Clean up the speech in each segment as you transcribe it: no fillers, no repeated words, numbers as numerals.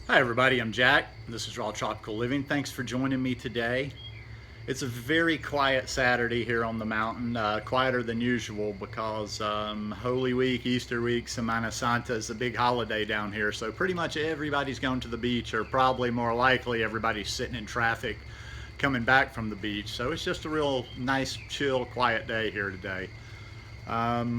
Hi everybody, I'm Jack. This is Raw Tropical Living. Thanks for joining me today. It's a very quiet Saturday here on the mountain, quieter than usual because Holy Week, Easter week, Semana Santa is a big holiday down here. So pretty much everybody's going to the beach, or probably more likely everybody's sitting in traffic coming back from the beach. So it's just a real nice, chill, quiet day here today.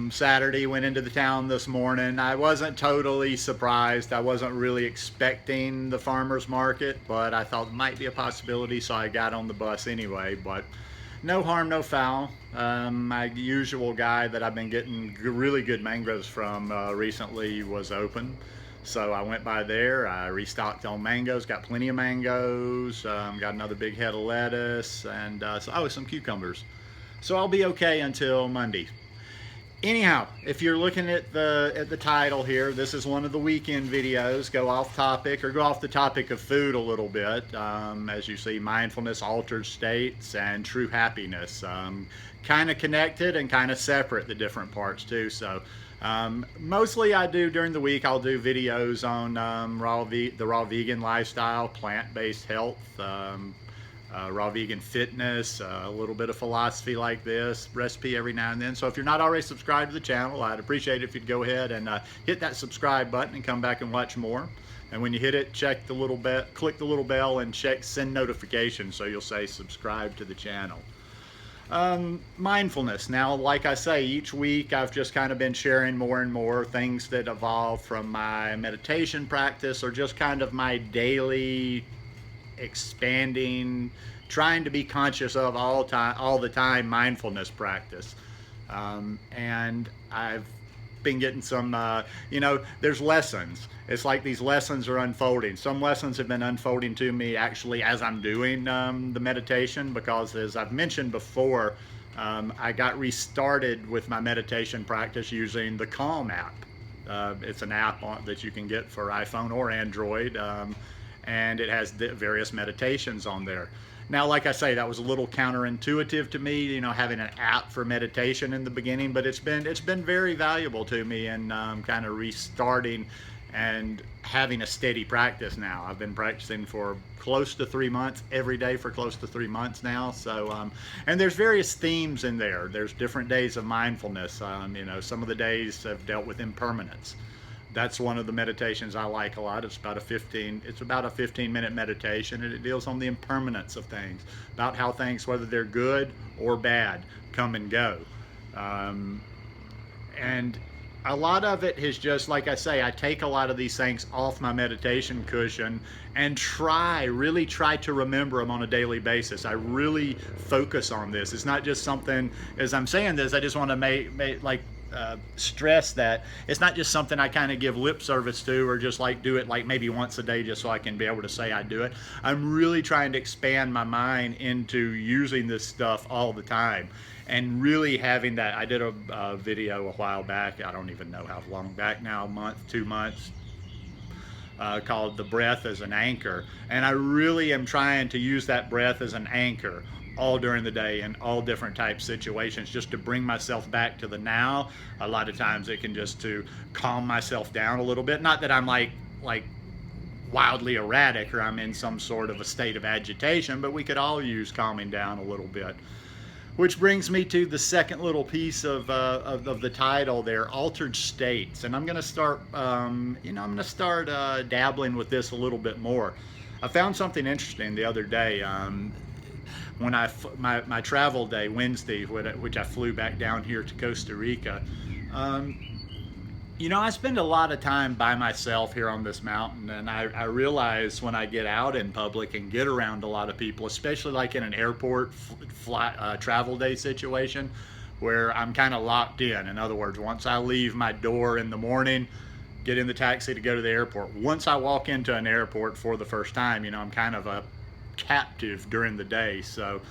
Saturday, went into the town this morning. I wasn't totally surprised. I wasn't really expecting the farmer's market, but I thought it might be a possibility, so I got on the bus anyway. But no harm, no foul. My usual guy that I've been getting really good mangoes from recently was open. So I went by there, I restocked on mangoes, got plenty of mangoes, got another big head of lettuce, and some cucumbers. So I'll be okay until Monday. Anyhow, if you're looking at the title here, this is one of the weekend videos. Go off topic, or go off the topic of food a little bit. As you see, mindfulness, altered states, and true happiness. Kind of connected and kind of separate, the different parts too. So mostly I do during the week, I'll do videos on the raw vegan lifestyle, plant-based health, raw vegan fitness, a little bit of philosophy like this, recipe every now and then. So if you're not already subscribed to the channel, I'd appreciate it if you'd go ahead and hit that subscribe button and come back and watch more. And when you hit it, check the little bell, click the little bell, and check send notifications, so you'll say subscribe to the channel. Mindfulness. Now, like I say, each week I've just kind of been sharing more and more things that evolve from my meditation practice, or just kind of my daily expanding, trying to be conscious of all the time mindfulness practice. And I've been getting some, there's lessons. It's like these lessons are unfolding. Some lessons have been unfolding to me actually as I'm doing the meditation, because as I've mentioned before, I got restarted with my meditation practice using the Calm app. It's an app that you can get for iPhone or Android. And it has various meditations on there. Now, like I say, that was a little counterintuitive to me, having an app for meditation in the beginning, but it's been very valuable to me in kind of restarting and having a steady practice now. I've been practicing for close to 3 months, every day for close to 3 months now. So, and there's various themes in there. There's different days of mindfulness. Some of the days have dealt with impermanence. That's one of the meditations I like a lot. It's about a 15-minute meditation, and it deals on the impermanence of things, about how things, whether they're good or bad, come and go. And a lot of it is just, like I say, I take a lot of these things off my meditation cushion and really try to remember them on a daily basis. I really focus on this. It's not just something, as I'm saying this, I just want to stress that it's not just something I kind of give lip service to, or just like do it like maybe once a day just so I can be able to say I do it. I'm really trying to expand my mind into using this stuff all the time, and really having that. I did a video a while back, I don't even know how long back now, a month, 2 months, called The Breath as an Anchor. And I really am trying to use that breath as an anchor all during the day in all different type situations, just to bring myself back to the now. A lot of times it can just to calm myself down a little bit. Not that I'm like wildly erratic, or I'm in some sort of a state of agitation, but we could all use calming down a little bit. Which brings me to the second little piece of the title there, altered states. And I'm going to start, dabbling with this a little bit more. I found something interesting the other day. When my travel day, Wednesday, which I flew back down here to Costa Rica, I spend a lot of time by myself here on this mountain, and I realize when I get out in public and get around a lot of people, especially like in an airport travel day situation, where I'm kind of locked in. In other words, once I leave my door in the morning, get in the taxi to go to the airport, once I walk into an airport for the first time, I'm kind of a captive during the day. So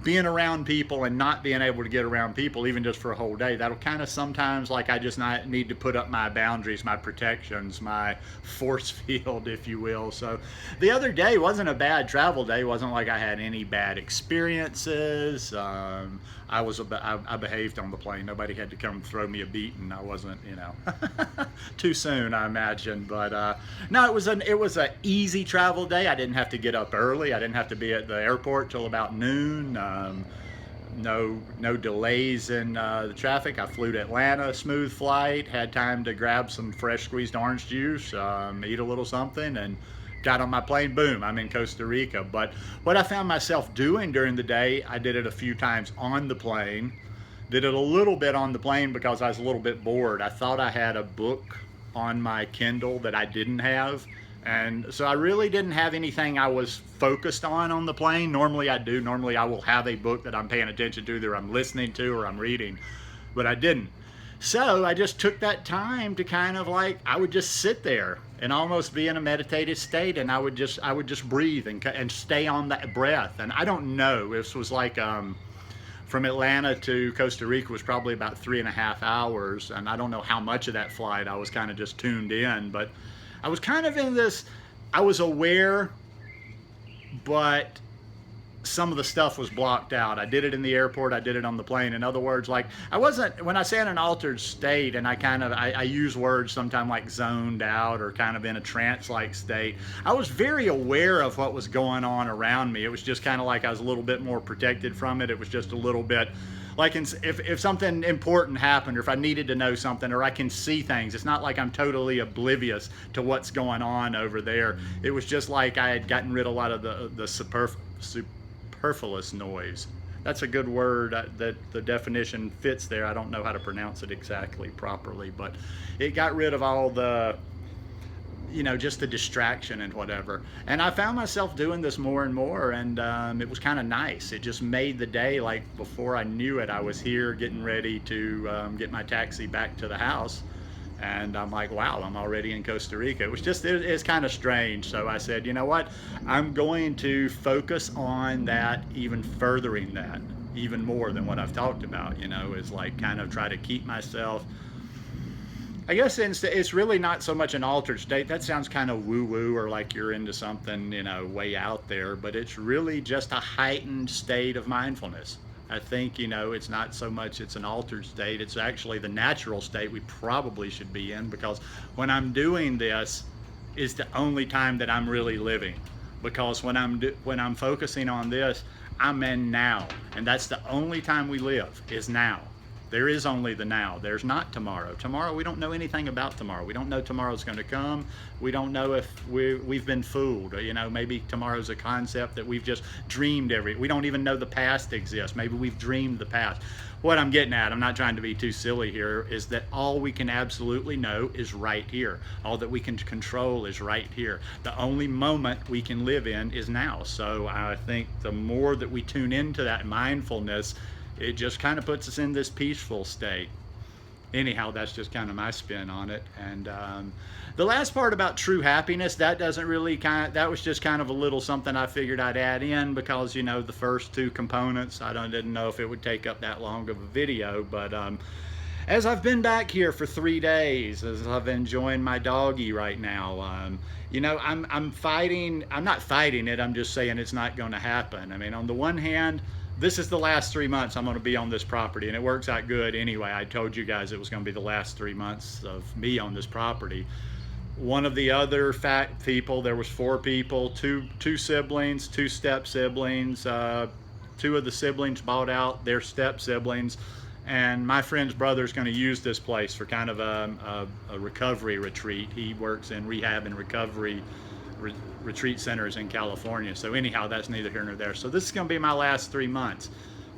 being around people and not being able to get around people even just for a whole day, that'll kind of sometimes, like, I just not need to put up my boundaries, my protections, my force field, if you will. So the other day wasn't a bad travel day. It wasn't like I had any bad experiences. I behaved on the plane. Nobody had to come throw me a beating. I wasn't, too soon, I imagine. But no, it was an easy travel day. I didn't have to get up early. I didn't have to be at the airport till about noon. No delays in the traffic. I flew to Atlanta, smooth flight. Had time to grab some fresh squeezed orange juice, eat a little something, and got on my plane. Boom, I'm in Costa Rica. But what I found myself doing during the day, I did it a few times on the plane. Did it a little bit on the plane because I was a little bit bored. I thought I had a book on my Kindle that I didn't have. And so I really didn't have anything I was focused on the plane. Normally I do. Normally I will have a book that I'm paying attention to, that I'm listening to or I'm reading, but I didn't. So I just took that time to kind of, like, I would just sit there and almost be in a meditative state, and I would just breathe and stay on that breath. And I don't know, this was like from Atlanta to Costa Rica was probably about 3.5 hours, and I don't know how much of that flight I was kind of just tuned in, but I was kind of in this, I was aware, but some of the stuff was blocked out. I did it in the airport, I did it on the plane. In other words, like, I wasn't, when I say in an altered state, and I use words sometimes like zoned out or kind of in a trance-like state, I was very aware of what was going on around me. It was just kind of like I was a little bit more protected from it. It was just a little bit like, if something important happened, or if I needed to know something, or I can see things, it's not like I'm totally oblivious to what's going on over there. It was just like I had gotten rid of a lot of the superfluous noise. That's a good word, that the definition fits there. I don't know how to pronounce it exactly properly, but it got rid of all the, just the distraction and whatever. And I found myself doing this more and more, and it was kind of nice. It just made the day, like, before I knew it, I was here getting ready to get my taxi back to the house. And I'm like, wow, I'm already in Costa Rica. It was just, it's kind of strange. So I said, you know what? I'm going to focus on that, even furthering that, even more than what I've talked about, is like kind of try to keep myself, I guess it's really not so much an altered state. That sounds kind of woo-woo, or like you're into something, way out there. But it's really just a heightened state of mindfulness. I think, it's not so much it's an altered state. It's actually the natural state we probably should be in, because when I'm doing this is the only time that I'm really living. Because when I'm focusing on this, I'm in now. And that's the only time we live, is now. There is only the now. There's not tomorrow. Tomorrow, we don't know anything about tomorrow. We don't know tomorrow's going to come. We don't know if we've been fooled. Maybe tomorrow's a concept that we've just dreamed we don't even know the past exists. Maybe we've dreamed the past. What I'm getting at, I'm not trying to be too silly here, is that all we can absolutely know is right here. All that we can control is right here. The only moment we can live in is now. So I think the more that we tune into that mindfulness, it just kind of puts us in this peaceful state. Anyhow, that's just kind of my spin on it. And the last part about true happiness, that doesn't really that was just kind of a little something I figured I'd add in, because the first two components, didn't know if it would take up that long of a video. But as I've been back here for 3 days, as I've been enjoying my doggy right now, I'm not fighting it, I'm just saying it's not going to happen. I mean, on the one hand, this is the last 3 months I'm going to be on this property, and it works out good anyway. I told you guys it was going to be the last 3 months of me on this property. One of the other people, there was 4 people, two siblings, 2 step siblings. 2 of the siblings bought out their step siblings, and my friend's brother is going to use this place for kind of a recovery retreat. He works in rehab and recovery retreat centers in California. So anyhow, that's neither here nor there. So this is going to be my last 3 months.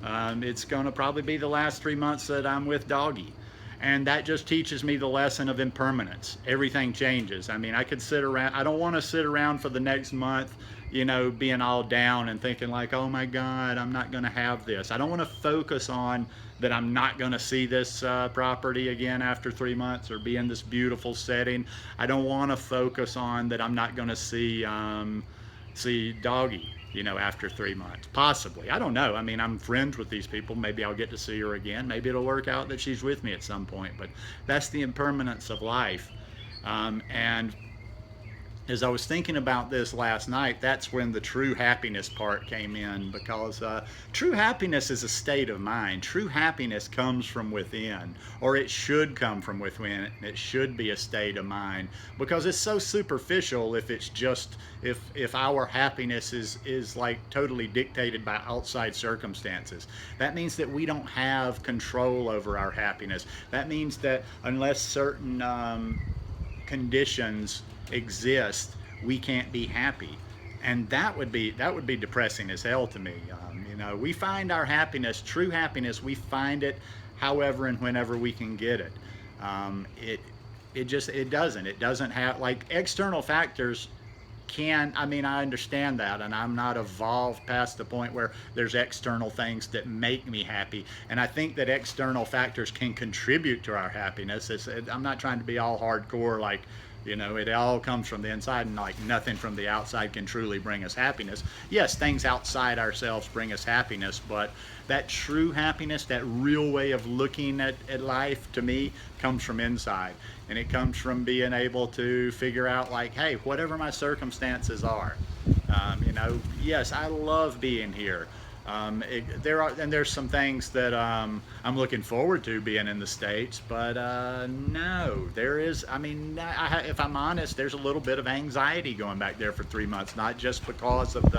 It's going to probably be the last 3 months that I'm with doggy. And that just teaches me the lesson of impermanence. Everything changes. I mean, I could sit around, I don't want to sit around for the next month, being all down and thinking like, oh my God, I'm not going to have this. I don't want to focus on that I'm not going to see this property again after 3 months, or be in this beautiful setting. I don't want to focus on that I'm not going to see see Doggy, after 3 months, possibly. I don't know. I mean, I'm friends with these people. Maybe I'll get to see her again. Maybe it'll work out that she's with me at some point. But that's the impermanence of life. And as I was thinking about this last night, that's when the true happiness part came in, because true happiness is a state of mind. True happiness comes from within, or it should come from within. It should be a state of mind, because it's so superficial if it's just, if our happiness is like totally dictated by outside circumstances. That means that we don't have control over our happiness. That means that unless certain conditions exist, we can't be happy, and that would be depressing as hell to me. We find our happiness, true happiness, we find it however and whenever we can get it. It doesn't have, like, external factors can, I mean, I understand that, and I'm not evolved past the point where there's external things that make me happy, and I think that external factors can contribute to our happiness. I'm not trying to be all hardcore, like, it all comes from the inside, and like nothing from the outside can truly bring us happiness. Yes, things outside ourselves bring us happiness, but that true happiness, that real way of looking at life, to me, comes from inside. And it comes from being able to figure out, like, hey, whatever my circumstances are, yes, I love being here. There's some things that I'm looking forward to being in the States, but no, there is, I mean, if I'm honest, there's a little bit of anxiety going back there for 3 months, not just because of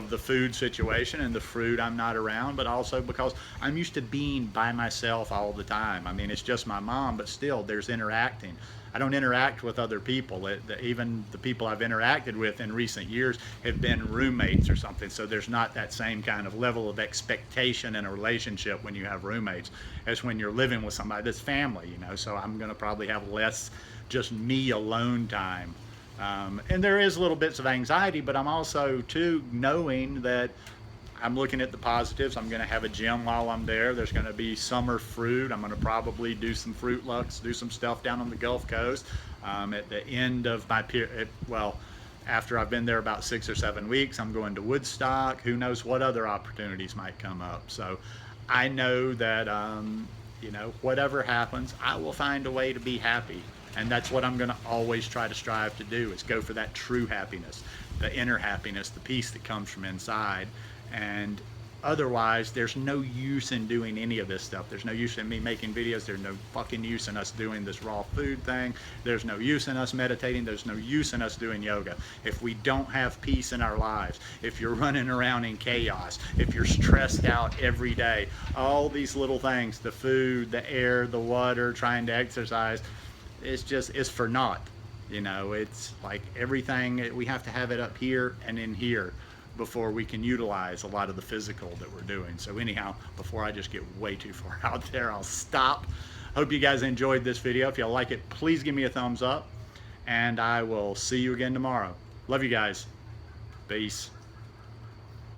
the food situation and the fruit I'm not around, but also because I'm used to being by myself all the time. I mean, it's just my mom, but still there's interacting. I don't interact with other people. Even the people I've interacted with in recent years have been roommates or something, so there's not that same kind of level of expectation in a relationship when you have roommates as when you're living with somebody that's family, so I'm gonna probably have less just me alone time. And there is little bits of anxiety, but I'm also too knowing that I'm looking at the positives. I'm going to have a gym while I'm there. There's going to be summer fruit. I'm going to probably do some Fruit Loops, do some stuff down on the Gulf Coast. At the end of my period, well, after I've been there about 6 or 7 weeks, I'm going to Woodstock. Who knows what other opportunities might come up. So I know that, whatever happens, I will find a way to be happy. And that's what I'm going to always try to strive to do, is go for that true happiness, the inner happiness, the peace that comes from inside. And otherwise, there's no use in doing any of this stuff. There's no use in me making videos. There's no fucking use in us doing this raw food thing. There's no use in us meditating. There's no use in us doing yoga. If we don't have peace in our lives, if you're running around in chaos, if you're stressed out every day, all these little things, the food, the air, the water, trying to exercise, it's for naught. It's like everything, we have to have it up here and in here before we can utilize a lot of the physical that we're doing. So anyhow, before I just get way too far out there, I'll stop. Hope you guys enjoyed this video. If you like it, please give me a thumbs up, and I will see you again tomorrow. Love you guys. Peace.